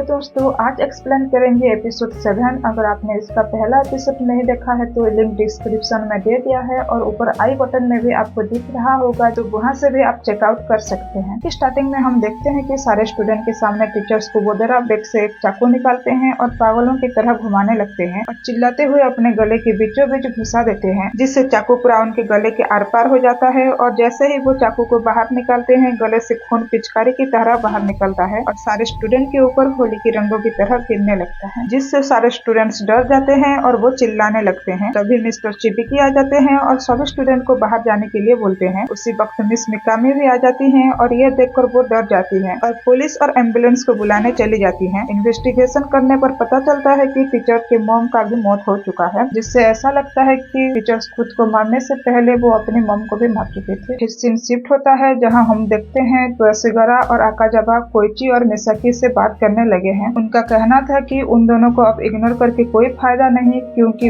दोस्तों, आज एक्सप्लेन करेंगे एपिसोड 7। अगर आपने इसका पहला एपिसोड नहीं देखा है तो लिंक डिस्क्रिप्शन में दे दिया है और ऊपर आई बटन में भी आपको दिख रहा होगा, तो वहां से भी आप चेकआउट कर सकते हैं। स्टार्टिंग में हम देखते हैं कि सारे स्टूडेंट के सामने टीचर्स को वोदेरा बैग से एक चाकू निकालते हैं और पागलों की तरह घुमाने लगते हैं और चिल्लाते हुए अपने गले के बीचों बीच घुसा देते हैं, जिससे चाकू पूरा उनके गले के आर पार हो जाता है। और जैसे ही वो चाकू को बाहर निकालते हैं, गले से खून पिचकारी की तरह बाहर निकलता है और सारे स्टूडेंट के ऊपर होली के रंगों की तरह गिरने लगता है, जिससे सारे स्टूडेंट्स डर जाते हैं और वो चिल्लाने लगते हैं। तभी मिस्टर चिबिकी आ जाते हैं और सभी स्टूडेंट को बाहर जाने के लिए बोलते हैं। उसी वक्त मिस मिकामी भी आ जाती हैं और ये देखकर वो डर जाती हैं और पुलिस और एम्बुलेंस को बुलाने चली जाती हैं। इन्वेस्टिगेशन करने पर पता चलता है कि टीचर के मॉम का भी मौत हो चुका है, जिससे ऐसा लगता है कि टीचर्स खुद को मारने से पहले वो अपनी मॉम को भी मार चुके थे। फिर सीन शिफ्ट होता है जहाँ हम देखते हैं त्वसिगारा और आकाजावा कोइची और मिसाकी से बात करने लगे हैं। उनका कहना था कि उन दोनों को अब इग्नोर करके कोई फायदा नहीं, क्योंकि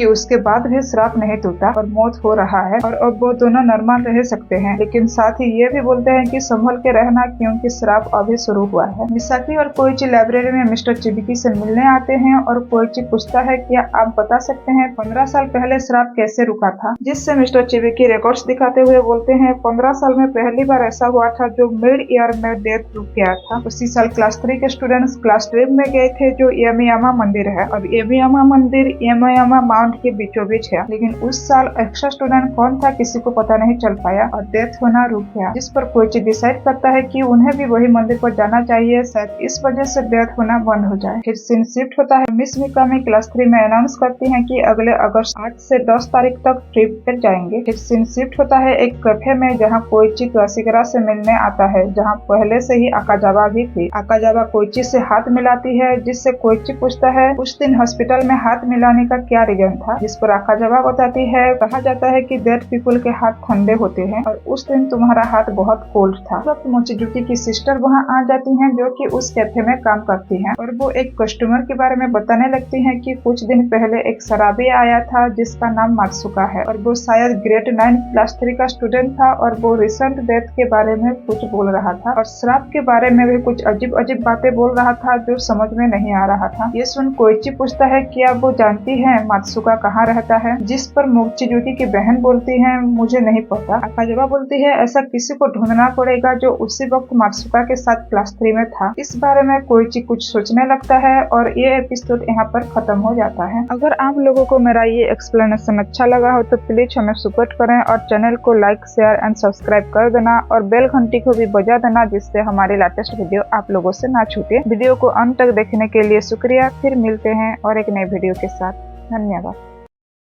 उसके बाद भी श्राप नहीं टूटा और मौत हो रहा है और अब वो दोनों नॉर्मल रह सकते हैं। लेकिन साथ ही ये भी बोलते हैं कि संभल के रहना, क्योंकि श्राप अभी शुरू हुआ है। मिसाकी और कोइची लाइब्रेरी में मिस्टर चिबिकी से मिलने आते हैं और कोइची पूछता है क्या आप बता सकते हैं 15 साल पहले श्राप कैसे रुका था, जिससे मिस्टर चिबिकी रिकॉर्ड्स दिखाते हुए बोलते हैं 15 साल में पहली बार ऐसा हुआ था जो मिड ईयर में डेथ रुक गया था। उसी साल क्लास 3 के स्टूडेंट्स क्लास ट्रिप में गए थे जो यामियामा मंदिर है और यामियामा मंदिर यामियामा माउंट के बीचों बीच है। लेकिन उस साल एक्स्ट्रा स्टूडेंट कौन था किसी को पता नहीं चल पाया और डेथ होना रुक गया, जिस पर कोइची डिसाइड करता है कि उन्हें भी वही मंदिर पर जाना चाहिए, शायद इस वजह से डेथ होना बंद हो जाए। फिर सीन शिफ्ट होता है मिस मिकामी क्लास 3 में अनाउंस करती है कि अगले अगस्त 8 से 10 तारीख तक ट्रिप पर जाएंगे। फिर सीन शिफ्ट होता है एक कैफे में जहाँ कोइची त्वसिगारा से मिलने आता है, जहाँ पहले से ही आकाजावा भी थी। आकाजावा कोइची से हाथ मिलाती है, जिससे कोइची पूछता है उस दिन हॉस्पिटल में हाथ मिलाने का क्या रीजन था, जिस पर आकाजावा बताती है कहा जाता है कि डेड पीपल के हाथ ठंडे होते हैं और उस दिन तुम्हारा हाथ बहुत कोल्ड था। वक्त मोचिजुकी की सिस्टर वहाँ आ जाती हैं, जो कि उस कैफे में काम करती हैं और वो एक कस्टमर के बारे में बताने लगती हैं कि कुछ दिन पहले एक शराबी आया था जिसका नाम मात्सुका है और वो शायद ग्रेड 9 क्लास 3 का स्टूडेंट था और वो रिसेंट डेथ के बारे में कुछ बोल रहा था और श्राप के बारे में भी कुछ अजीब अजीब बातें बोल रहा था जो समझ में नहीं आ रहा था। ये सुन कोइची पूछता है क्या वो जानती है मात्सुका कहाँ रहता है, जिस पर मोचिजुकी की बहन बोलती है मुझे नहीं पता। आकाजावा बोलती है ऐसा किसी को ढूंढना पड़ेगा जो उसी वक्त मात्सुका के साथ क्लास 3 में था। इस बारे में कोइची कुछ सोचने लगता है और ये एपिसोड यहाँ पर खत्म हो जाता है। अगर आप लोगों को मेरा ये एक्सप्लेनेशन अच्छा लगा हो तो प्लीज हमें सपोर्ट करें और चैनल को लाइक शेयर एंड सब्सक्राइब कर देना और बेल घंटी को भी बजा देना, जिससे हमारी लेटेस्ट वीडियो आप लोगों से ना छूटे। वीडियो को अंत तक देखने के लिए शुक्रिया। फिर मिलते हैं और एक नए वीडियो के साथ। धन्यवाद।